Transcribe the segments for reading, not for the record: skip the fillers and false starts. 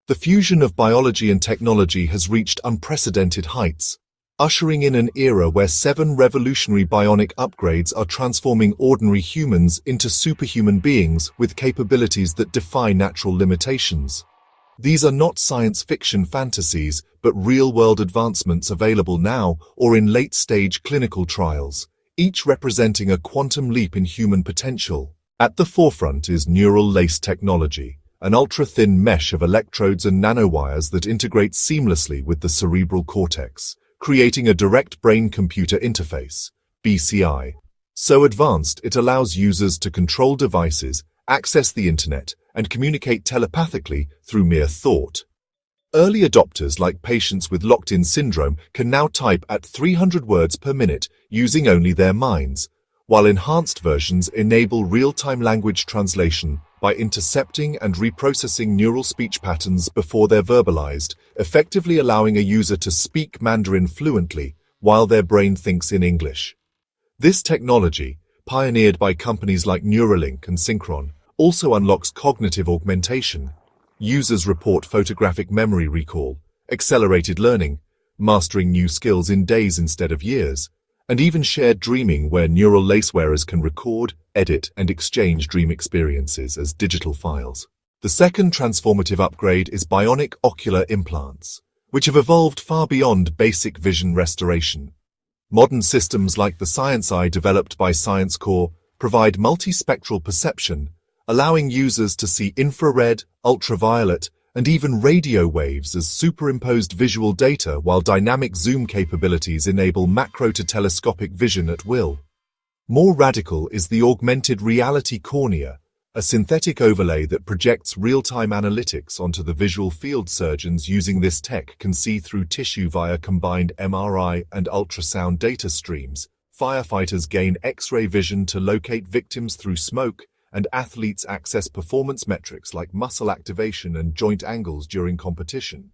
The fusion of biology and technology has reached unprecedented heights, ushering in an era where 7 revolutionary bionic upgrades are transforming ordinary humans into superhuman beings with capabilities that defy natural limitations. These are not science fiction fantasies, but real-world advancements available now or in late-stage clinical trials, each representing a quantum leap in human potential. At the forefront is neural lace technology, an ultra-thin mesh of electrodes and nanowires that integrates seamlessly with the cerebral cortex, creating a direct brain-computer interface, BCI. So advanced it allows users to control devices, access the internet, and communicate telepathically through mere thought. Early adopters like patients with locked-in syndrome can now type at 300 words per minute using only their minds, while enhanced versions enable real-time language translation by intercepting and reprocessing neural speech patterns before they're verbalized, effectively allowing a user to speak Mandarin fluently while their brain thinks in English. This technology, pioneered by companies like Neuralink and Synchron, also unlocks cognitive augmentation. Users report photographic memory recall, accelerated learning, mastering new skills in days instead of years, and even shared dreaming where neural lace wearers can record, edit, and exchange dream experiences as digital files. The second transformative upgrade is bionic ocular implants, which have evolved far beyond basic vision restoration. Modern systems like the Science Eye developed by ScienceCore provide multispectral perception, allowing users to see infrared, ultraviolet, and even radio waves as superimposed visual data, while dynamic zoom capabilities enable macro to telescopic vision at will. More radical is the augmented reality cornea, a synthetic overlay that projects real-time analytics onto the visual field. Surgeons using this tech can see through tissue via combined MRI and ultrasound data streams. Firefighters gain X-ray vision to locate victims through smoke, and athletes access performance metrics like muscle activation and joint angles during competition.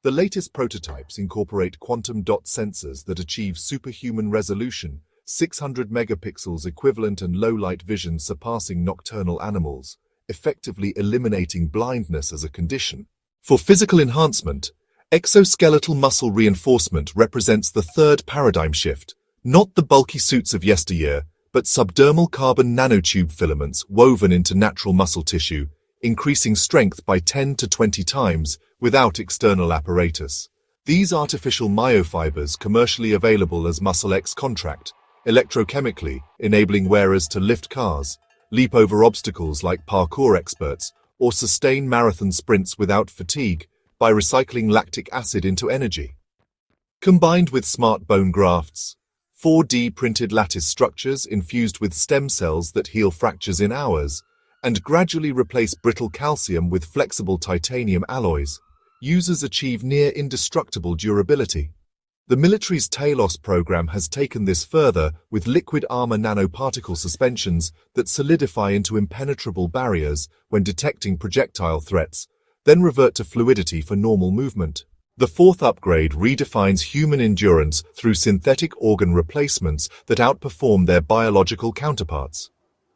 The latest prototypes incorporate quantum dot sensors that achieve superhuman resolution, 600 megapixels equivalent, and low-light vision surpassing nocturnal animals, effectively eliminating blindness as a condition. For physical enhancement, exoskeletal muscle reinforcement represents the third paradigm shift, not the bulky suits of yesteryear, but subdermal carbon nanotube filaments woven into natural muscle tissue, increasing strength by 10 to 20 times without external apparatus. These artificial myofibers, commercially available as Muscle X contract, electrochemically enabling wearers to lift cars, leap over obstacles like parkour experts, or sustain marathon sprints without fatigue by recycling lactic acid into energy. Combined with smart bone grafts, 4D printed lattice structures infused with stem cells that heal fractures in hours, and gradually replace brittle calcium with flexible titanium alloys, users achieve near indestructible durability. The military's Talos program has taken this further with liquid armor nanoparticle suspensions that solidify into impenetrable barriers when detecting projectile threats, then revert to fluidity for normal movement. The fourth upgrade redefines human endurance through synthetic organ replacements that outperform their biological counterparts.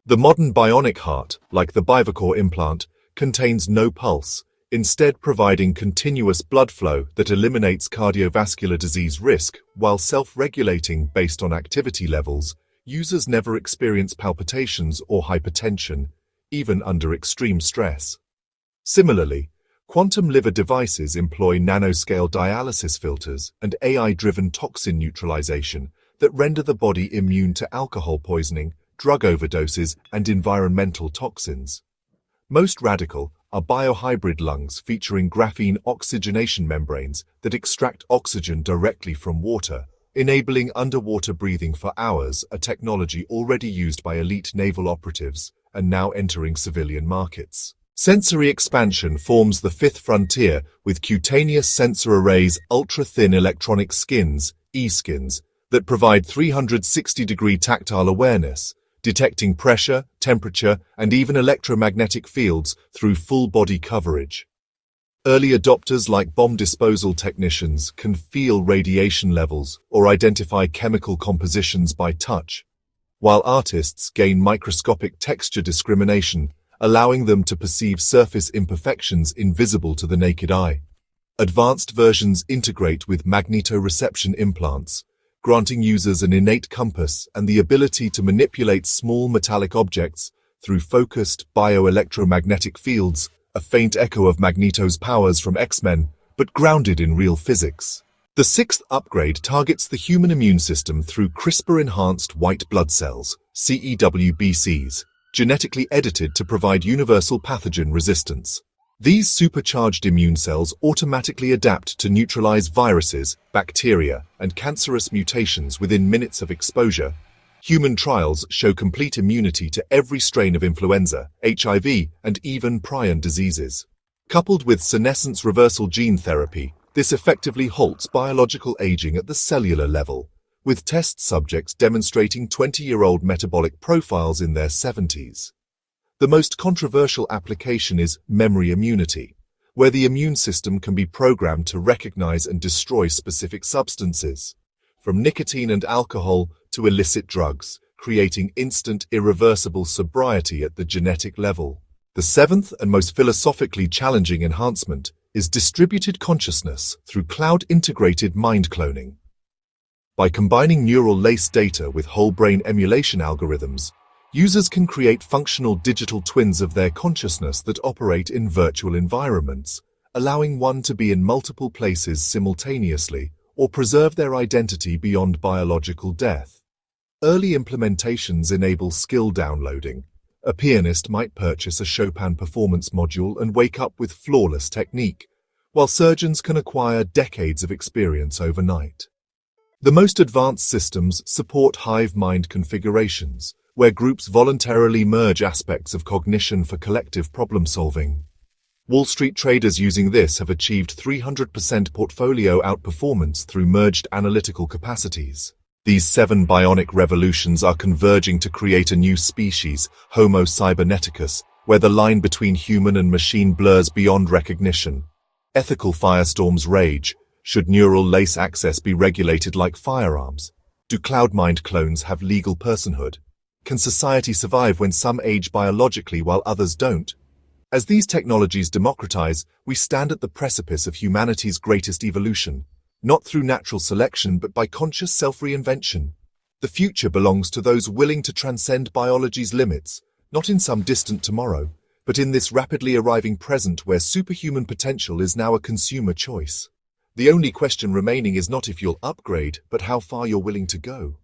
The modern bionic heart, like the Bivacor implant, contains no pulse, instead providing continuous blood flow that eliminates cardiovascular disease risk while self-regulating based on activity levels. Users never experience palpitations or hypertension, even under extreme stress. Similarly, quantum liver devices employ nanoscale dialysis filters and AI-driven toxin neutralization that render the body immune to alcohol poisoning, drug overdoses, and environmental toxins. Most radical are biohybrid lungs featuring graphene oxygenation membranes that extract oxygen directly from water, enabling underwater breathing for hours, a technology already used by elite naval operatives and now entering civilian markets. Sensory expansion forms the fifth frontier with cutaneous sensor arrays, ultra-thin electronic skins, e-skins, that provide 360-degree tactile awareness, detecting pressure, temperature, and even electromagnetic fields through full-body coverage. Early adopters like bomb disposal technicians can feel radiation levels or identify chemical compositions by touch, while artists gain microscopic texture discrimination, allowing them to perceive surface imperfections invisible to the naked eye. Advanced versions integrate with magnetoreception implants, granting users an innate compass and the ability to manipulate small metallic objects through focused bioelectromagnetic fields, a faint echo of Magneto's powers from X-Men, but grounded in real physics. The sixth upgrade targets the human immune system through CRISPR-enhanced white blood cells, CEWBCs, genetically edited to provide universal pathogen resistance. These supercharged immune cells automatically adapt to neutralize viruses, bacteria, and cancerous mutations within minutes of exposure. Human trials show complete immunity to every strain of influenza, HIV, and even prion diseases. Coupled with senescence reversal gene therapy, this effectively halts biological aging at the cellular level, with test subjects demonstrating 20-year-old metabolic profiles in their 70s. The most controversial application is memory immunity, where the immune system can be programmed to recognize and destroy specific substances, from nicotine and alcohol to illicit drugs, creating instant, irreversible sobriety at the genetic level. The seventh and most philosophically challenging enhancement is distributed consciousness through cloud-integrated mind cloning. By combining neural lace data with whole-brain emulation algorithms, users can create functional digital twins of their consciousness that operate in virtual environments, allowing one to be in multiple places simultaneously or preserve their identity beyond biological death. Early implementations enable skill downloading. A pianist might purchase a Chopin performance module and wake up with flawless technique, while surgeons can acquire decades of experience overnight. The most advanced systems support hive mind configurations, where groups voluntarily merge aspects of cognition for collective problem-solving. Wall Street traders using this have achieved 300% portfolio outperformance through merged analytical capacities. These 7 bionic revolutions are converging to create a new species, Homo Cyberneticus, where the line between human and machine blurs beyond recognition. Ethical firestorms rage. Should neural lace access be regulated like firearms? Do cloud mind clones have legal personhood? Can society survive when some age biologically while others don't? As these technologies democratize, we stand at the precipice of humanity's greatest evolution. Not through natural selection, but by conscious self-reinvention. The future belongs to those willing to transcend biology's limits, not in some distant tomorrow, but in this rapidly arriving present where superhuman potential is now a consumer choice. The only question remaining is not if you'll upgrade, but how far you're willing to go.